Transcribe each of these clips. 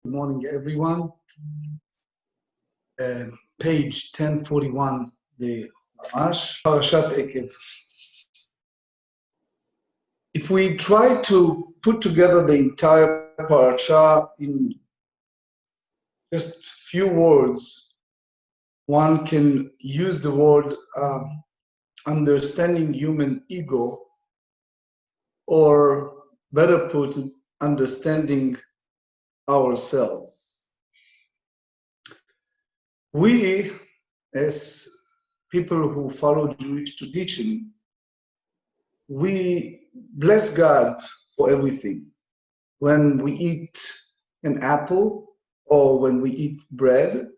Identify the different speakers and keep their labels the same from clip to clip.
Speaker 1: Good morning, everyone. Page 1041, the Parashat Eikev. If we try to put together the entire parasha in just few words, one can use the word understanding human ego, or better put, understanding ourselves. We, as people who follow Jewish tradition, we bless God for everything. When we eat an apple or when we eat bread,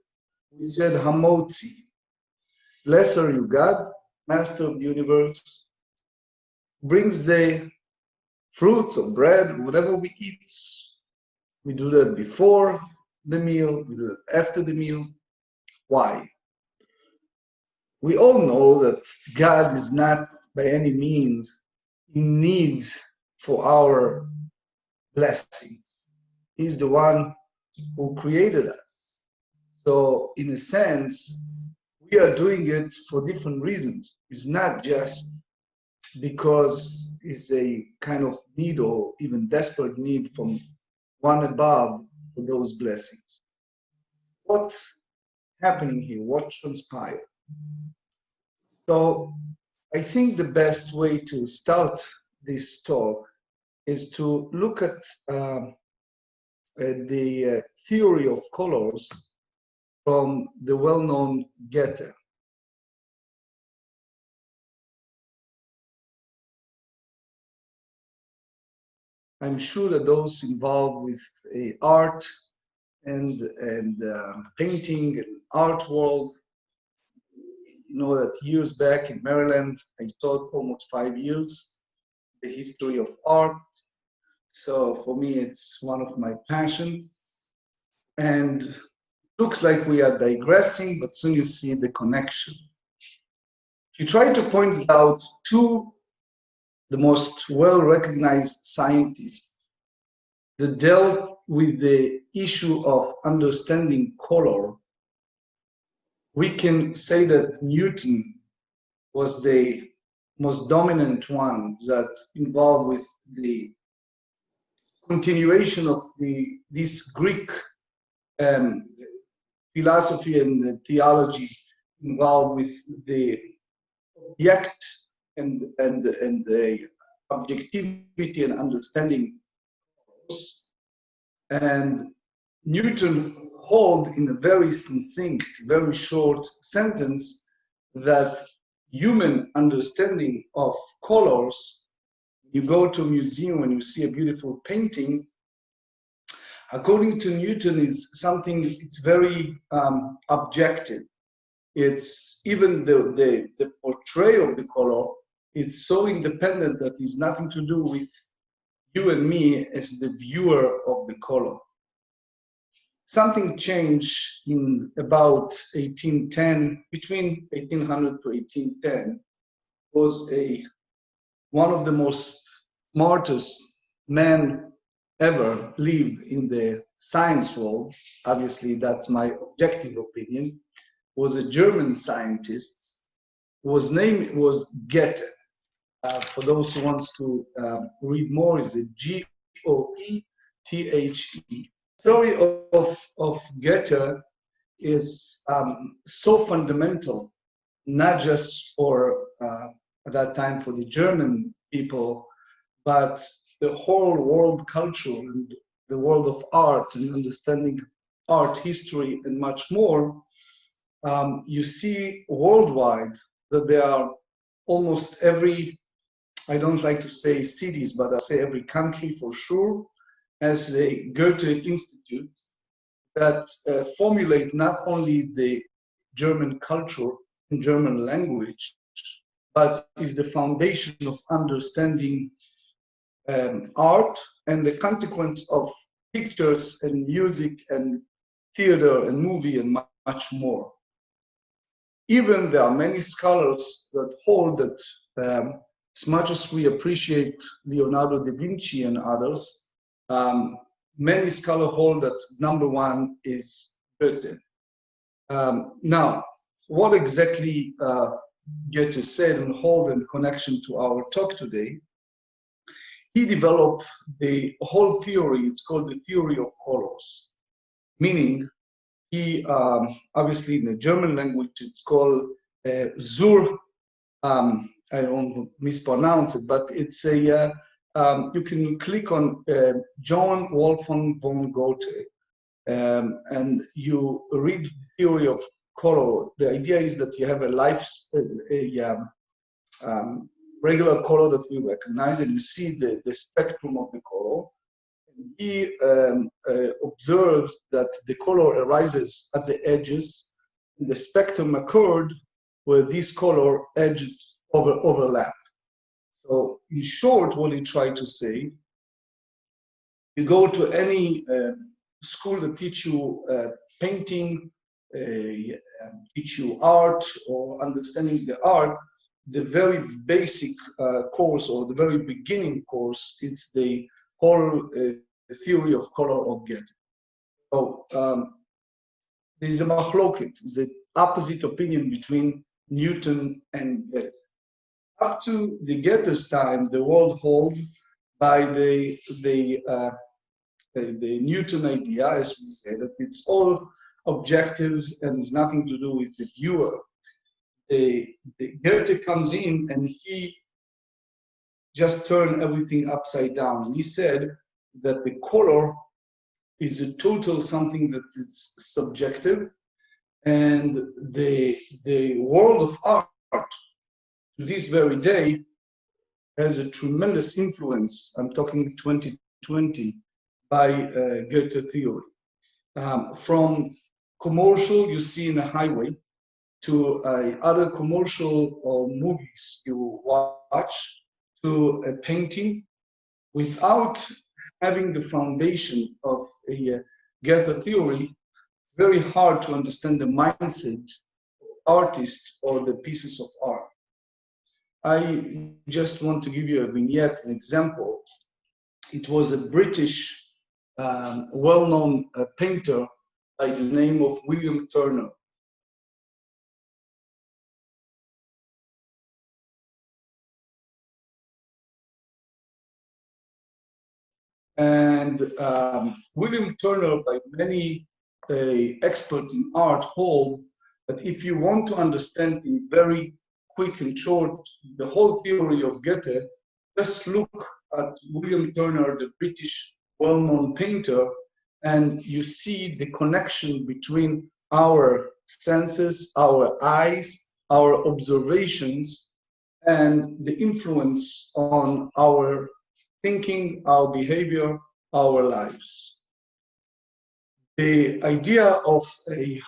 Speaker 1: we said Hamotzi. Blessed are you, God, Master of the universe, brings the fruits or bread, whatever we eat. We do that before the meal, we do that after the meal. Why? We all know that God is not by any means in need for our blessings. He's the one who created us. So in a sense, we are doing it for different reasons. It's not just because it's a kind of need or even desperate need from one above for those blessings. What's happening here? What transpired? So I think the best way to start this talk is to look at the theory of colors from the well-known Goethe. I'm sure that those involved with art and painting and art world know that years back in Maryland, I taught almost 5 years the history of art. So for me, it's one of my passion. And looks like we are digressing, but soon you see the connection. If you try to point out two the most well-recognized scientists that dealt with the issue of understanding color, we can say that Newton was the most dominant one that involved with the continuation of this Greek philosophy and the theology involved with the object and the objectivity and understanding. And Newton hold in a very succinct, very short sentence that human understanding of colors, you go to a museum and you see a beautiful painting, according to Newton, is something, it's very objective. It's even the portrayal of the color, it's so independent that it's nothing to do with you and me as the viewer of the color. Something changed in about 1810, between 1800 to 1810, was one of the most smartest men ever lived in the science world. Obviously, that's my objective opinion. Was a German scientist. His name was Goethe. For those who wants to read more, is it Goethe. Story of Goethe is so fundamental, not just for at that time for the German people, but the whole world culture and the world of art and understanding art history and much more. You see worldwide that there are almost every, I don't like to say cities, but I say every country for sure, as a Goethe Institute that formulate not only the German culture and German language, but is the foundation of understanding art and the consequence of pictures and music and theater and movie and much more. Even there are many scholars that hold that as much as we appreciate Leonardo da Vinci and others, many scholars hold that number one is Goethe. Now, what exactly Goethe said and hold in connection to our talk today? He developed the whole theory. It's called the theory of colors, meaning he, obviously in the German language, it's called Zur. I don't mispronounce it, but it's a, you can click on John Wolfgang von Goethe, and you read the theory of color. The idea is that you have a regular color that we recognize, and you see the spectrum of the color. And he observed that the color arises at the edges, and the spectrum occurred where these color edges overlap. So in short, what he tried to say, you go to any school that teach you painting, teach you art or understanding the art, the very basic course or the very beginning course, it's the whole theory of color of Goethe. So there is a machloket, the opposite opinion between Newton and Goethe. Up to the Goethe's time, the world held by the Newton idea, as we said, that it's all objectives and it's nothing to do with the viewer. The Goethe comes in and he just turned everything upside down. He said that the color is a total something that is subjective, and the world of art to this very day has a tremendous influence. I'm talking 2020 by Goethe theory. From commercial you see in a highway to other commercial or movies you watch, to a painting, without having the foundation of a Goethe theory, it's very hard to understand the mindset of artists or the pieces of art. I just want to give you a vignette, an example. It was a British well-known painter by the name of William Turner. And William Turner, by many experts in art, hold that if you want to understand in very quick and short the whole theory of Goethe, just look at William Turner, the British well-known painter, and you see the connection between our senses, our eyes, our observations, and the influence on our thinking, our behavior, our lives. The idea of a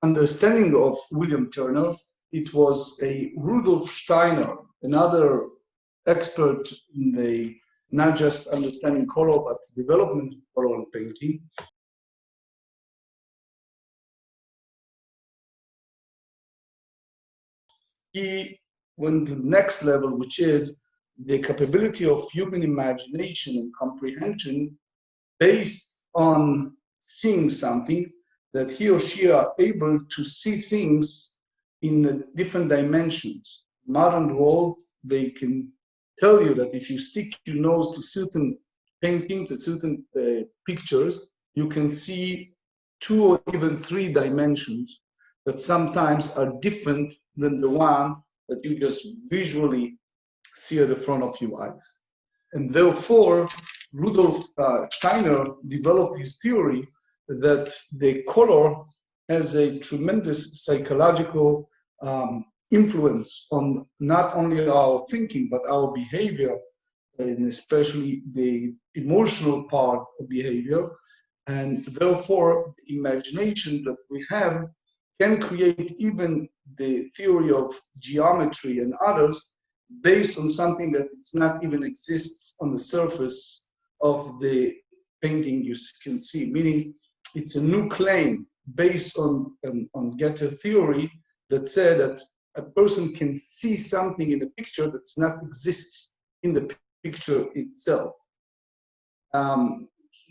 Speaker 1: understanding of William Turner, it was a Rudolf Steiner, another expert in the not just understanding color, but development of color in painting. He went to the next level, which is the capability of human imagination and comprehension based on seeing something, that he or she are able to see things in the different dimensions. Modern world, they can tell you that if you stick your nose to certain paintings, to certain pictures, you can see 2 or even 3 dimensions that sometimes are different than the one that you just visually see at the front of your eyes. And therefore, Rudolf Steiner developed his theory that the color has a tremendous psychological influence on not only our thinking, but our behavior, and especially the emotional part of behavior. And therefore, the imagination that we have can create even the theory of geometry and others based on something that it's not even exists on the surface of the painting you can see, meaning it's a new claim based on Goethe theory that said that a person can see something in a picture that's not exists in the picture itself. In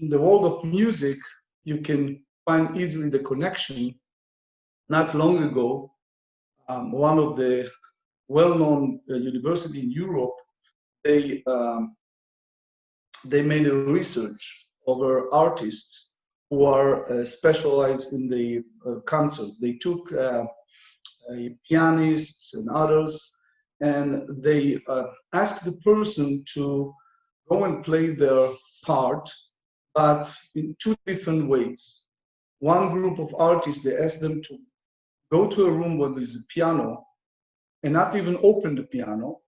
Speaker 1: the world of music, you can find easily the connection. Not long ago, one of the well-known university in Europe, they made a research over artists who are specialized in the concert. They took pianists and others, and they asked the person to go and play their part, but in two different ways. One group of artists, they asked them to go to a room where there's a piano and not even open the piano,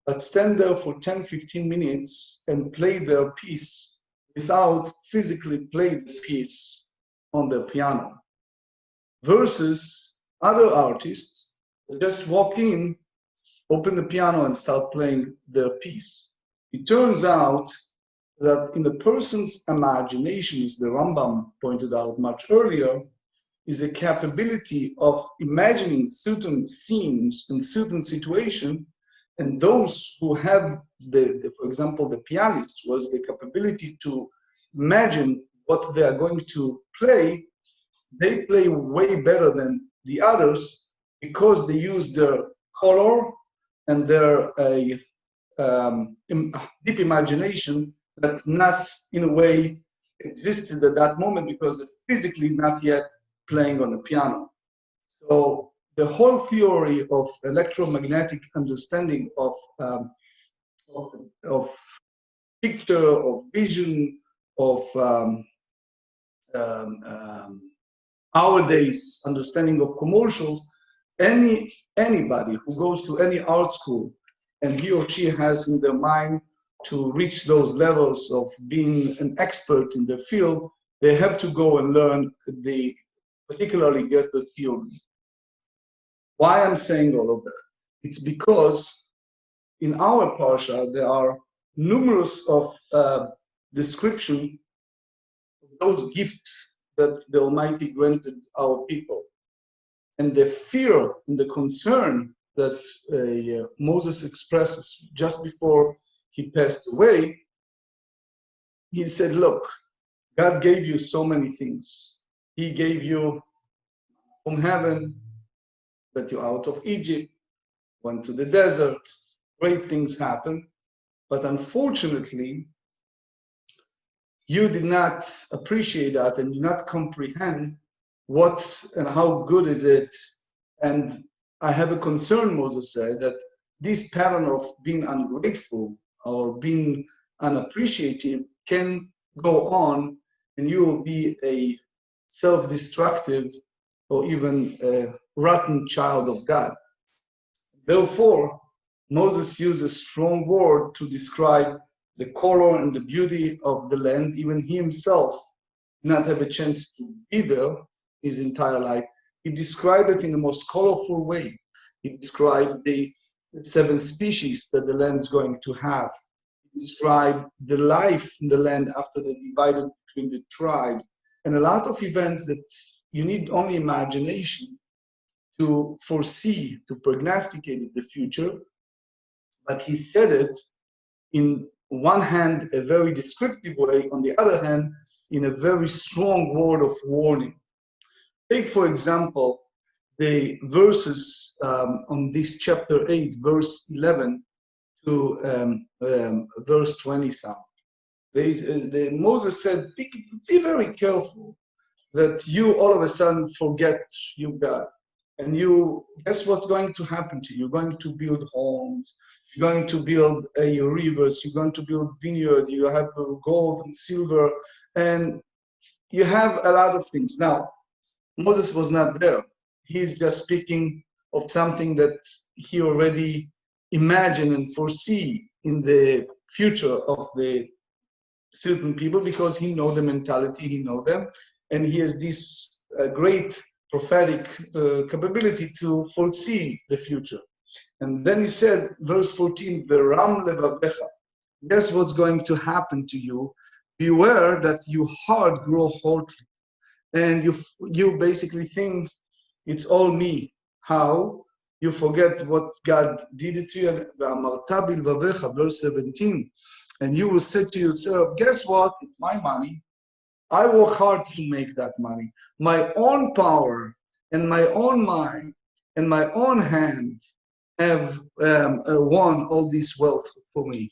Speaker 1: but stand there for 10-15 minutes and play their piece without physically playing the piece on the piano. Versus other artists, they just walk in, open the piano and start playing their piece. It turns out that in the person's imagination, as the Rambam pointed out much earlier, is a capability of imagining certain scenes and certain situation, and those who have for example, the pianist was the capability to imagine what they are going to play. They play way better than the others because they use their color and their deep imagination that not in a way existed at that moment because they're physically not yet playing on the piano. So the whole theory of electromagnetic understanding of picture, of vision, of nowadays understanding of commercials, anybody who goes to any art school and he or she has in their mind to reach those levels of being an expert in the field, they have to go and learn particularly Goethe theory. Why I'm saying all of that? It's because in our Parashat there are numerous of description of those gifts that the Almighty granted our people. And the fear and the concern that Moses expresses just before he passed away, he said, look, God gave you so many things. He gave you from heaven, that you're out of Egypt, went to the desert, great things happened. But unfortunately, you did not appreciate that and did not comprehend what and how good is it. And I have a concern, Moses said, that this pattern of being ungrateful or being unappreciative can go on, and you will be a self-destructive or even a rotten child of God. Therefore, Moses used a strong word to describe the color and the beauty of the land. Even he himself did not have a chance to be there his entire life. He described it in the most colorful way. He described the 7 species that the land is going to have. He described the life in the land after they divided between the tribes, and a lot of events that you need only imagination to foresee, to prognosticate the future. But he said it in one hand a very descriptive way, on the other hand in a very strong word of warning. Take for example the verses on this chapter 8, verse 11 to verse 20 some. Moses said, be very careful that you all of a sudden forget you God. And you, guess what's going to happen to you? You're going to build homes, you're going to build rivers, you're going to build vineyards, you have gold and silver, and you have a lot of things. Now, Moses was not there. He's just speaking of something that he already imagined and foresee in the future of the certain people, because he knows the mentality, he knows them, and he has this great prophetic capability to foresee the future. And then he said, verse 14, Veram levavecha, guess what's going to happen to you? Beware that your heart grow hotly. And you basically think it's all me. How? You forget what God did it to you. Verse 17, and you will say to yourself, guess what? It's my money. I work hard to make that money. My own power and my own mind and my own hand have won all this wealth for me.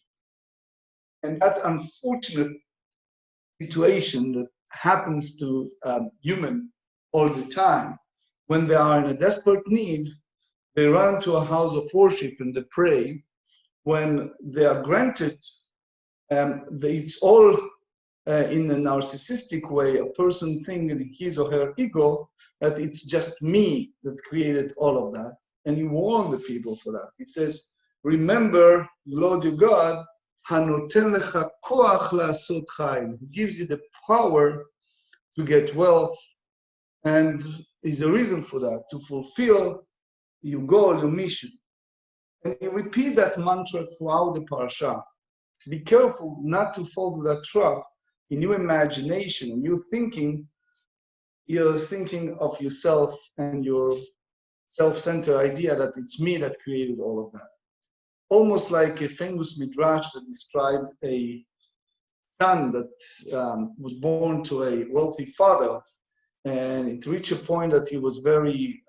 Speaker 1: And that unfortunate situation that happens to humans all the time, when they are in a desperate need, they run to a house of worship and they pray. When they are granted, it's all in a narcissistic way, a person thinking in his or her ego that it's just me that created all of that. And he warned the people for that. He says, remember, Lord your God, hanoten lecha koach la'asot chayim, who gives you the power to get wealth, and is a reason for that, to fulfill your goal, your mission. And you repeat that mantra throughout the parasha. Be careful not to fall to that trap. In your imagination, in your thinking, you're thinking of yourself and your self-centered idea that it's me that created all of that. Almost like a famous midrash that described a son that was born to a wealthy father, and it reached a point that he was very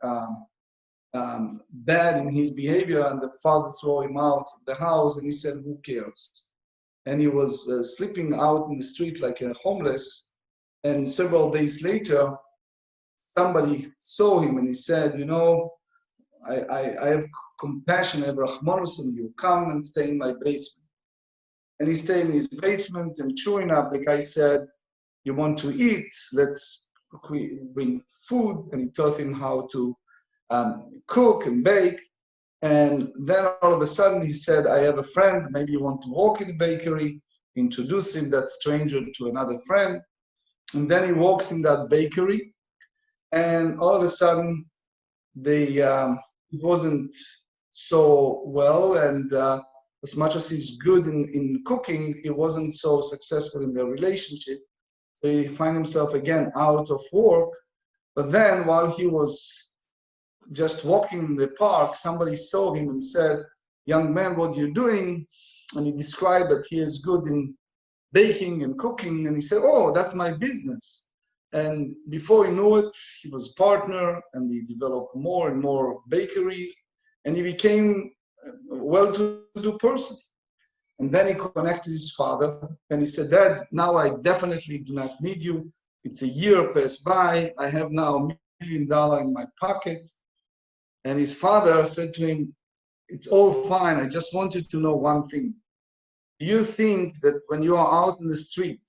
Speaker 1: bad in his behavior, and the father threw him out of the house, and he said, who cares? And he was sleeping out in the street like a homeless, and several days later, somebody saw him and he said, you know, I have compassion, I have rahmanus on you, come and stay in my basement. And he stayed in his basement, and sure enough, the guy said, you want to eat, let's bring food, and he taught him how to cook and bake. And then all of a sudden he said, I have a friend, maybe you want to walk in the bakery, introducing that stranger to another friend. And then he walks in that bakery, and all of a sudden it wasn't so well, and as much as he's good in cooking, he wasn't so successful in their relationship. So he found himself again out of work. But then while he was just walking in the park, somebody saw him and said, young man, what are you doing? And he described that he is good in baking and cooking. And he said, oh, that's my business. And before he knew it, he was partner, and he developed more and more bakery, and he became a well-to-do person. And then he connected his father, and he said, Dad, now I definitely do not need you. It's a year passed by. I have now $1 million in my pocket. And his father said to him, it's all fine. I just want you to know one thing. You think that when you are out in the street,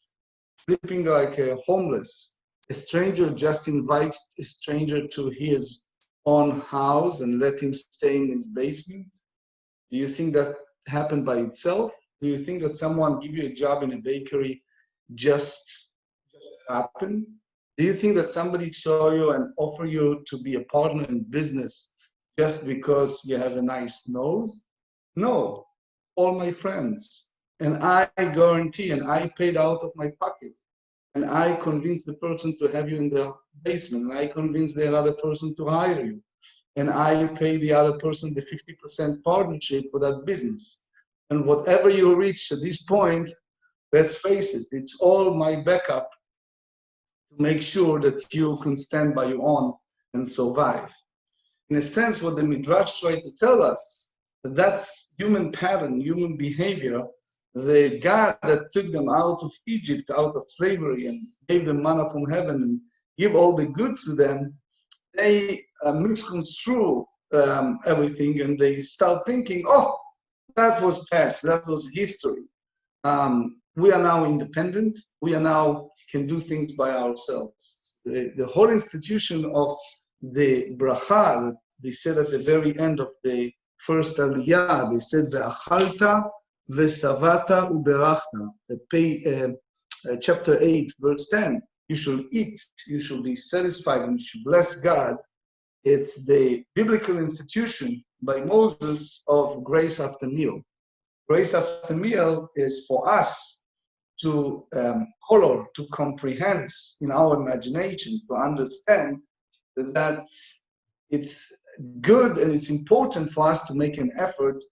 Speaker 1: sleeping like a homeless, a stranger just invites a stranger to his own house and let him stay in his basement? Do you think that happened by itself? Do you think that someone give you a job in a bakery just happened? Do you think that somebody saw you and offer you to be a partner in business just because you have a nice nose? No, all my friends. And I guarantee, and I paid out of my pocket. And I convinced the person to have you in the basement. And I convinced the other person to hire you. And I pay the other person the 50% partnership for that business. And whatever you reach at this point, let's face it, it's all my backup to make sure that you can stand by your own and survive. In a sense, what the Midrash tried to tell us, that's human pattern, human behavior. The God that took them out of Egypt, out of slavery, and gave them manna from heaven and give all the good to them, they misconstrue everything, and they start thinking, oh, that was past, that was history. We are now independent. We are now can do things by ourselves. The whole institution of the bracha, that they said at the very end of the first aliyah, they said, ve'achalta ve'savata uberachta. Chapter 8, verse 10, you should eat, you should be satisfied, and you should bless God. It's the biblical institution by Moses of grace after meal. Grace after meal is for us to color, to comprehend in our imagination, to understand that it's good and it's important for us to make an effort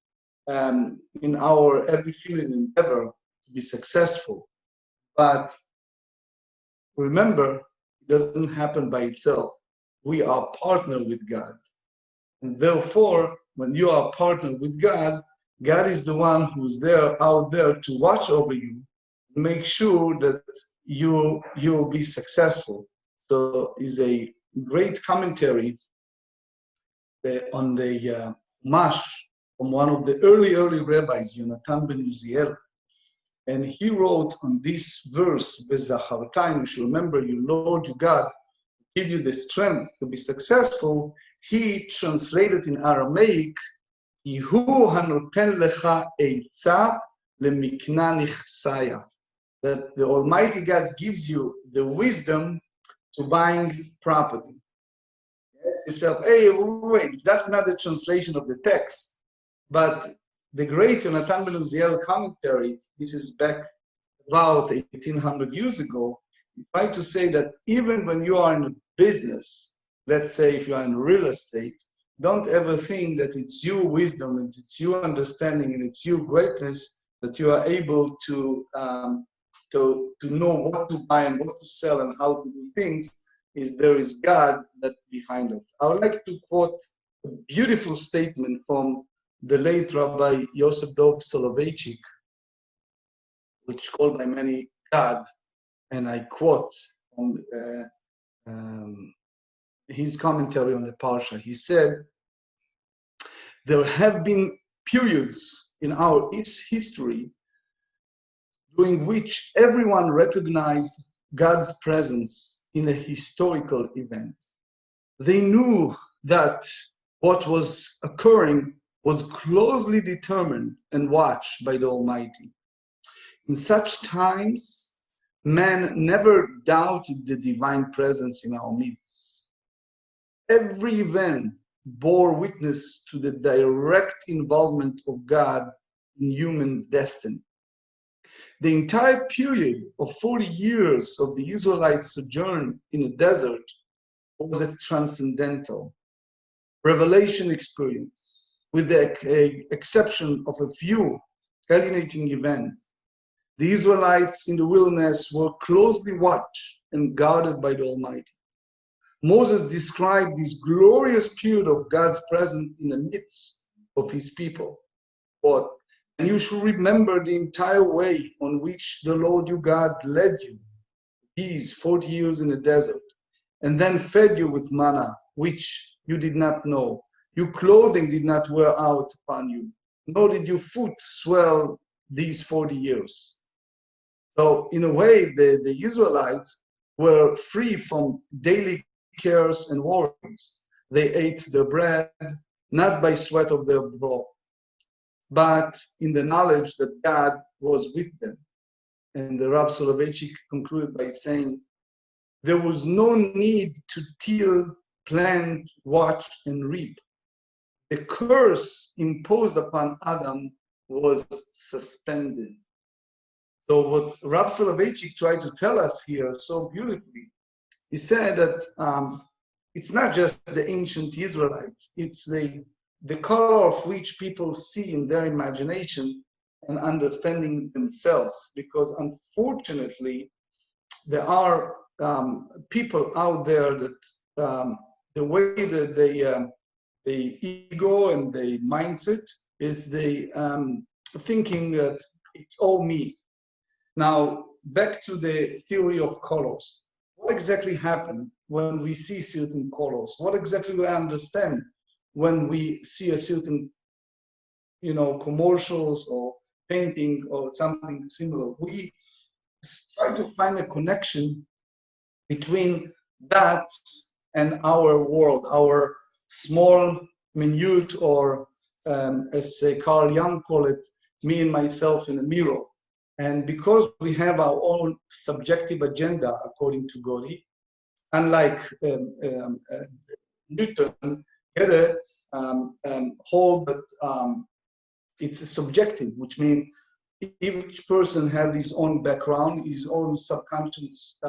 Speaker 1: in our every field and endeavor to to be successful. But remember, it doesn't happen by itself. We are partner with God. And therefore, when you are partner with God, God is the one who's there, out there to watch over you, make sure that you'll be successful. So is a great commentary on the Mash from one of the early rabbis, Yonatan ben Uziel. And he wrote on this verse, V'zacharta, you should remember your Lord, your God, give you the strength to be successful. He translated in Aramaic, Ihu hanoten lecha eitza lemikna nichsaya. That the Almighty God gives you the wisdom to buying property. Yes, you say, hey, wait, that's not the translation of the text. But the great Yonatan ben Uziel commentary, this is back about 1800 years ago, he tried to say that even when you are in a business, let's say if you are in real estate, don't ever think that it's your wisdom and it's your understanding and it's your greatness that you are able to know what to buy and what to sell and how to do things. Is there is God that's behind it. I would like to quote a beautiful statement from the late Rabbi Yosef Dov Soloveitchik, which called by many God, and I quote from his commentary on the Parsha. He said, there have been periods in our history during which everyone recognized God's presence in a historical event. They knew that what was occurring was closely determined and watched by the Almighty. In such times, man never doubted the divine presence in our midst. Every event bore witness to the direct involvement of God in human destiny. The entire period of 40 years of the Israelites' sojourn in the desert was a transcendental revelation experience, with the exception of a few alienating events. The Israelites in the wilderness were closely watched and guarded by the Almighty. Moses described this glorious period of God's presence in the midst of his people. But and you should remember the entire way on which the Lord your God led you these 40 years in the desert, and then fed you with manna, which you did not know. Your clothing did not wear out upon you, nor did your foot swell these 40 years. So in a way, the Israelites were free from daily cares and worries. They ate their bread, not by sweat of their brow, but in the knowledge that God was with them. And the Rav Soloveitchik concluded by saying, there was no need to till, plant, watch, and reap. The curse imposed upon Adam was suspended. So what Rav Soloveitchik tried to tell us here so beautifully, he said that it's not just the ancient Israelites, it's the color of which people see in their imagination and understanding themselves, because unfortunately there are people out there that the way that the ego and the mindset is the thinking that it's all me. Now back to the theory of colors. What exactly happened when we see certain colors? What exactly we understand when we see a certain, commercials or painting or something similar? We try to find a connection between that and our world, our small, minute, or as Carl Jung called it, me and myself in a mirror. And because we have our own subjective agenda, according to Goethe, unlike Newton, Goethe hold that it's a subjective, which means each person has his own background, his own subconscious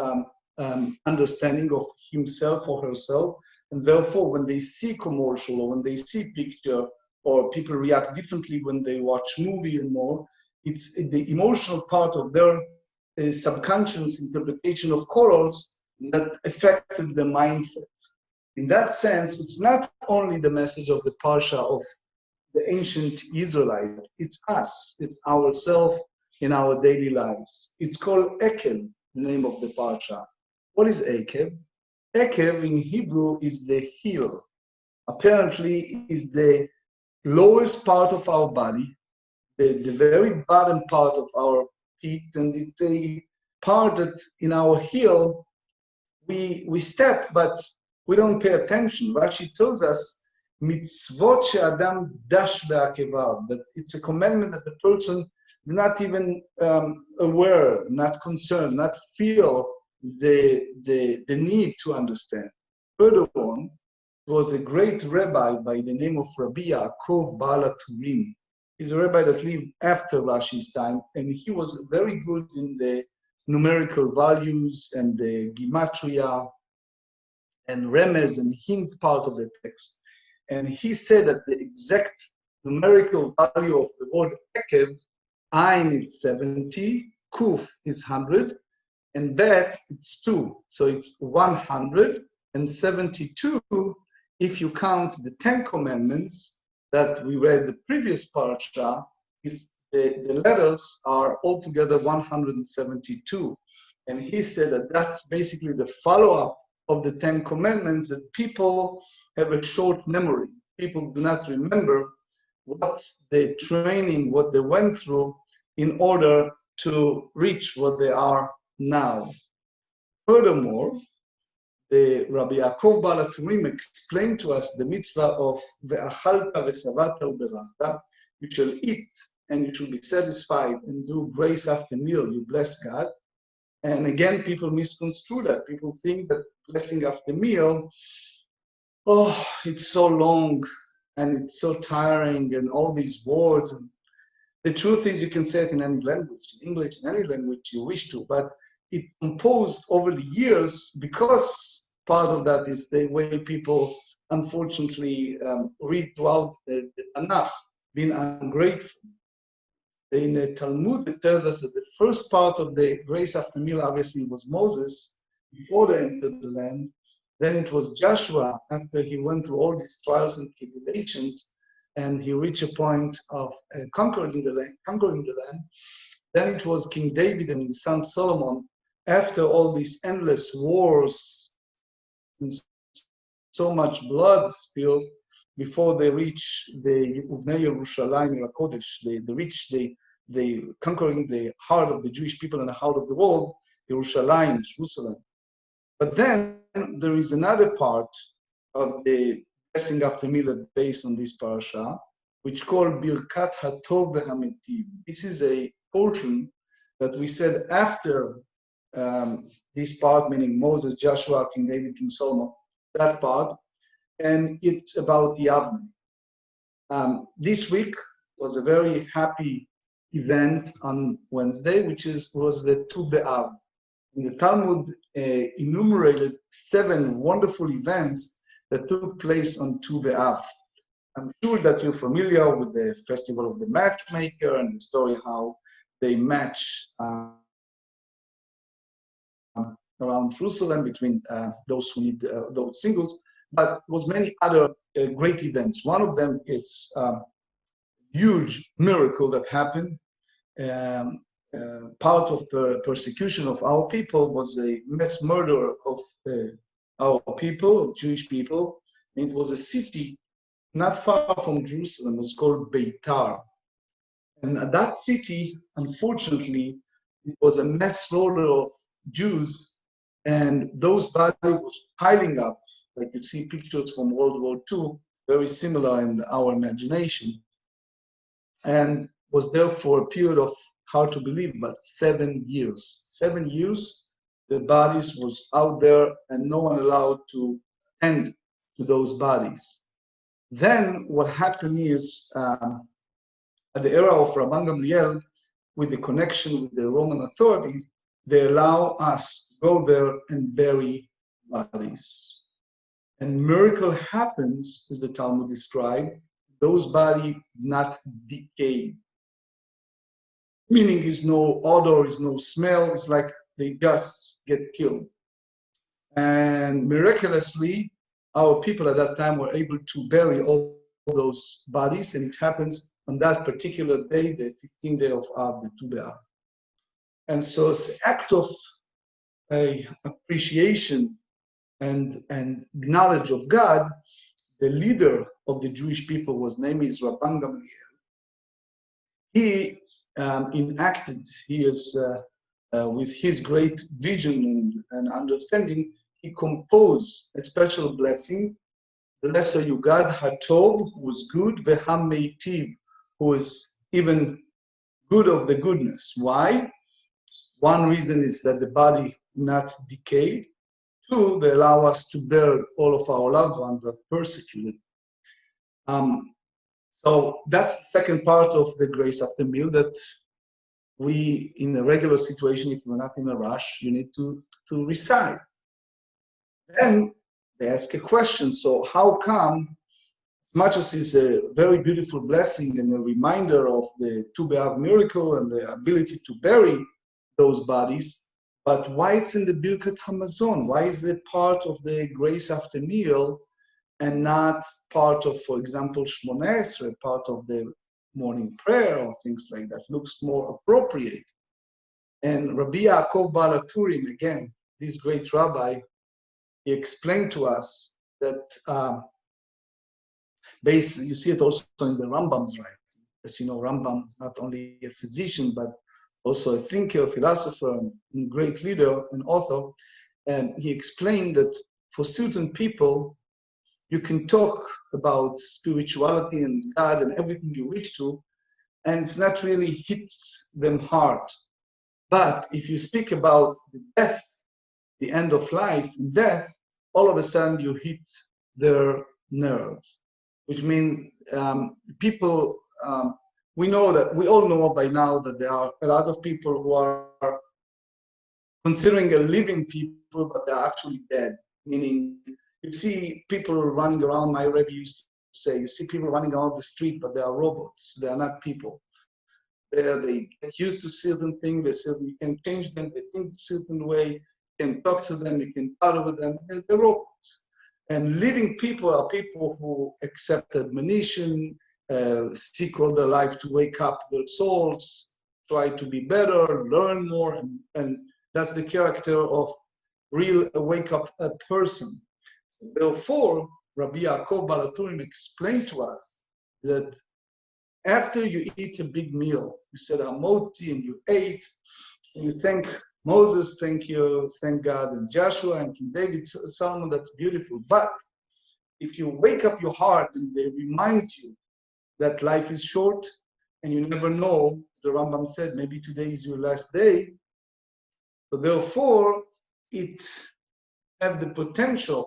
Speaker 1: understanding of himself or herself, and therefore when they see commercial or when they see picture, or people react differently when they watch movie and more, It's the emotional part of their subconscious interpretation of colors that affected the mindset. In that sense, it's not only the message of the Parsha of the ancient Israelite, it's us, it's ourselves in our daily lives. It's called Eikev, the name of the Parsha. What is Eikev? Eikev in Hebrew is the heel. Apparently, is the lowest part of our body, the very bottom part of our feet, and it's a part that in our heel we step, but we don't pay attention. Rashi tells us, mitzvot she'adam dash be'akevav, that it's a commandment that the person is not even aware, not concerned, not feel the need to understand. Further on, there was a great rabbi by the name of Rabbi Yaakov Baal HaTurim. He's a rabbi that lived after Rashi's time, and he was very good in the numerical values and the gematria and remez and hint part of the text. And he said that the exact numerical value of the word Eikev, Ain is 70, Kuf is 100, and Bet it's 2. So it's 172 if you count the 10 commandments that we read the previous parsha. Is the letters are altogether 172. And he said that that's basically the follow-up of the 10 commandments, that people have a short memory. People do not remember what the training, what they went through in order to reach what they are now. Furthermore, the Rabbi Yaakov Baal HaTurim explained to us the mitzvah of ve'achalta ve'savata u'berachta. You shall eat and you shall be satisfied and do grace after meal. You bless God. And again, people misconstrue that. People think that blessing after meal, oh, it's so long and it's so tiring and all these words. And the truth is, you can say it in any language, in English, in any language you wish to, but it composed over the years, because part of that is the way people unfortunately read throughout the Tanakh, being ungrateful. In the Talmud, it tells us that the first part of the grace after meal obviously was Moses before they entered the land. Then it was Joshua after he went through all these trials and tribulations, and he reached a point of conquering the land. Then it was King David and his son Solomon after all these endless wars and so much blood spilled before they reach the Uvnei Yerushalayim Kodesh. They conquering the heart of the Jewish people and the heart of the world, Yerushalayim, Jerusalem. But then there is another part of the blessing after meal based on this parasha, which called Birkat HaTov VeHaMetiv. This is a portion that we said after this part, meaning Moses, Joshua, King David, King Solomon, that part, and it's about the Avnei. This week was a very happy event on Wednesday, which was the Tu B'Av. The Talmud enumerated 7 wonderful events that took place on Tu B'Av. I'm sure that you're familiar with the Festival of the Matchmaker and the story how they match around Jerusalem between those who need those singles, but there was many other great events. One of them, it's a huge miracle that happened. Part of the persecution of our people was a mass murder of our people, of Jewish people. It was a city not far from Jerusalem. It was called Beitar. And at that city, unfortunately, it was a mass slaughter of Jews, and those bodies were piling up, like you see pictures from World War II, very similar in our imagination, and was there for a period of, hard to believe, but 7 years. 7 years, the bodies was out there and no one allowed to tend to those bodies. Then what happened is, at the era of Rabban Gamliel, with the connection with the Roman authorities, they allow us to go there and bury bodies. And miracle happens, as the Talmud described, those bodies not decay. meaning is no odor, is no smell. It's like they just get killed. And miraculously, our people at that time were able to bury all those bodies, and it happens on that particular day, the 15th day of Av, the Tu B'Av. And so it's an act of appreciation and knowledge of God. The leader of the Jewish people was named is Rabban Gamliel. He enacted, he is with his great vision and understanding, he composed a special blessing. Bless you God, Hatov, who was good, Veham Meitiv, who is even good of the goodness. Why? One reason is that the body not decayed. Two, they allow us to bear all of our loved ones who are persecuted. So that's the second part of the grace after meal, that we, in a regular situation, if we're not in a rush, you need to recite. Then they ask a question, so how come, as much as it's a very beautiful blessing and a reminder of the Tu B'Av miracle and the ability to bury those bodies, but why it's in the Birkat Hamazon? Why is it part of the grace after meal and not part of, for example, Shmona Esrei, part of the morning prayer or things like that? Looks more appropriate. And Rabbi Yaakov Baal HaTurim, again, this great rabbi, he explained to us that basically, you see it also in the Rambam's writing. As you know, Rambam is not only a physician, but also a thinker, philosopher, and great leader and author. And he explained that for certain people, you can talk about spirituality and God and everything you wish to, and it's not really hits them hard. But if you speak about the death, the end of life, death, all of a sudden you hit their nerves, which means people, we know that, we all know by now that there are a lot of people who are considering a living people, but they're actually dead. Meaning, you see people running around, my Rebbe used to say, you see people running around the street, but they are robots, they are not people. They get used to certain things, you can change them, they think a certain way, you can talk to them, you can talk with them, they're robots. And living people are people who accept admonition, seek all their life to wake up their souls, try to be better, learn more, and that's the character of real wake-up person. So therefore, Rabbi Yaakov Baal HaTurim explained to us that after you eat a big meal, you said Hamotzi and you ate, and you thank Moses, thank God, and Joshua and King David, Solomon, that's beautiful. But if you wake up your heart and they remind you that life is short and you never know, as the Rambam said, maybe today is your last day. So therefore, it have the potential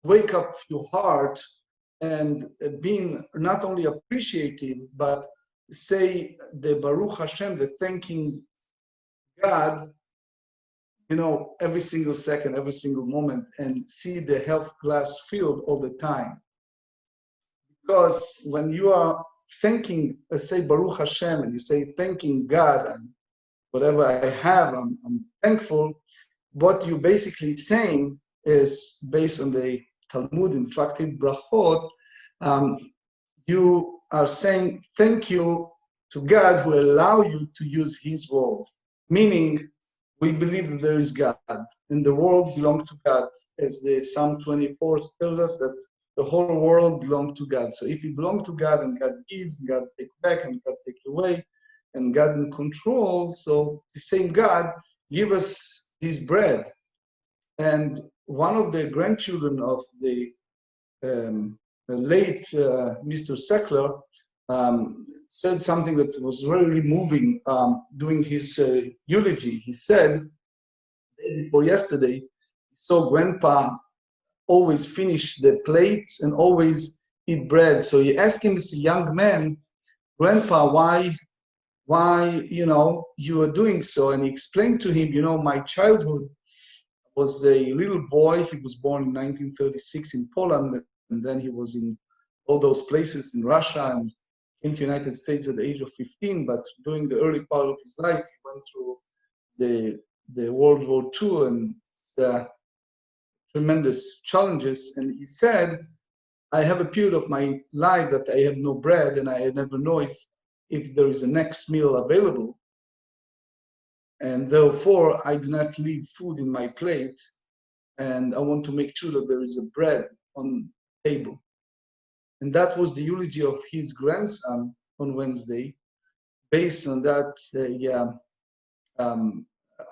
Speaker 1: to wake up your heart and being not only appreciative, but say the Baruch Hashem, the thanking God, you know, every single second, every single moment, and see the health glass filled all the time. Because when you are thanking, say Baruch Hashem, and you say thanking God, and whatever I have, I'm thankful, what you're basically saying is, based on the Talmud in Tractate Brachot, you are saying thank you to God who allow you to use His word. Meaning, we believe that there is God, and the world belongs to God, as the Psalm 24 tells us that the whole world belongs to God. So if you belong to God, and God gives, and God takes back, and God takes away, and God in control, so the same God give us His bread. And one of the grandchildren of the late Mr. Seckler said something that was very moving during his eulogy. He said, the day before yesterday, he saw Grandpa always finish the plates and always eat bread. So he asked him as a young man, Grandpa, why, you know, you are doing so? And he explained to him, you know, my childhood was a little boy. He was born in 1936 in Poland, and then he was in all those places in Russia, and came to the United States at the age of 15, but during the early part of his life, he went through the World War II and tremendous challenges. And he said, I have a period of my life that I have no bread, and I never know if there is a next meal available. And therefore, I do not leave food in my plate, and I want to make sure that there is a bread on the table. And that was the eulogy of his grandson on Wednesday, based on that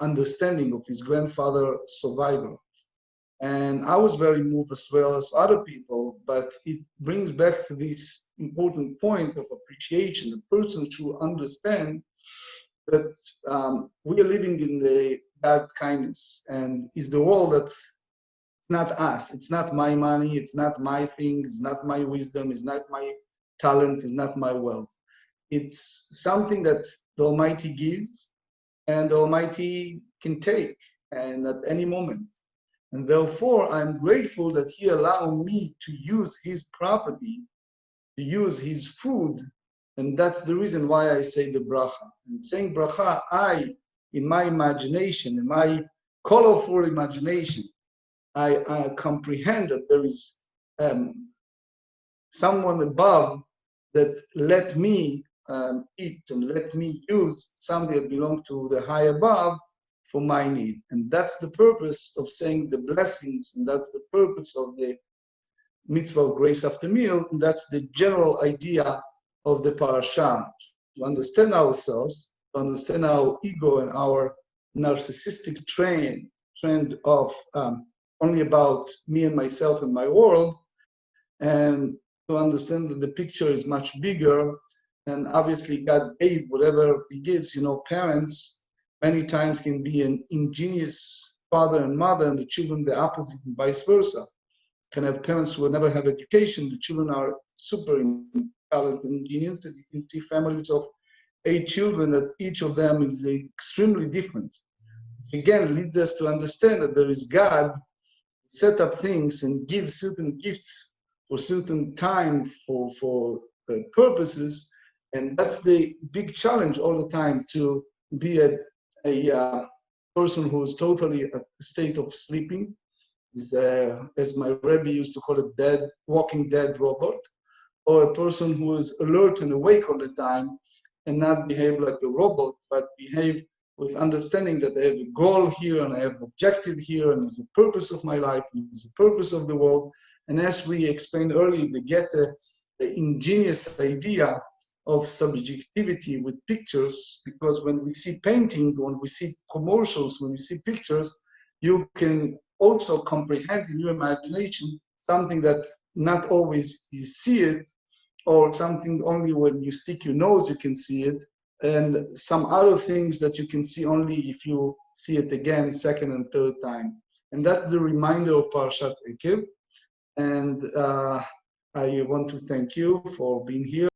Speaker 1: understanding of his grandfather's survival. And I was very moved as well as other people, but it brings back to this important point of appreciation. The person should understand that we are living in the God's kindness, and it's the world that's not us. It's not my money. It's not my thing. It's not my wisdom. It's not my talent. It's not my wealth. It's something that the Almighty gives, and the Almighty can take, and at any moment. And therefore, I'm grateful that He allowed me to use His property, to use His food, and that's the reason why I say the bracha. And saying bracha, in my imagination, in my colorful imagination, I comprehend that there is someone above that let me eat and let me use something that belongs to the high above for my need. And that's the purpose of saying the blessings, and that's the purpose of the mitzvah of grace after meal, and that's the general idea of the Parashat, to understand ourselves, to understand our ego and our narcissistic trend of only about me and myself and my world, and to understand that the picture is much bigger. And obviously God gave whatever He gives. Parents many times can be an ingenious father and mother, and the children the opposite, and vice versa. Can have parents who will never have education, the children are super talented and ingenious, and you can see families of 8 children that each of them is extremely different. Again, leads us to understand that there is God who set up things and give certain gifts for certain time for purposes, and that's the big challenge all the time, to be a person who is totally at a state of sleeping, is as my Rebbe used to call it, walking dead robot, or a person who is alert and awake all the time and not behave like a robot, but behave with understanding that I have a goal here and I have an objective here, and is the purpose of my life, and is the purpose of the world. And as we explained earlier, the Goethe, the ingenious idea of subjectivity with pictures, because when we see painting, when we see commercials, when we see pictures, you can also comprehend in your imagination something that not always you see it, or something only when you stick your nose you can see it, and some other things that you can see only if you see it again, second and third time. And that's the reminder of Parashat Eikev. And I want to thank you for being here.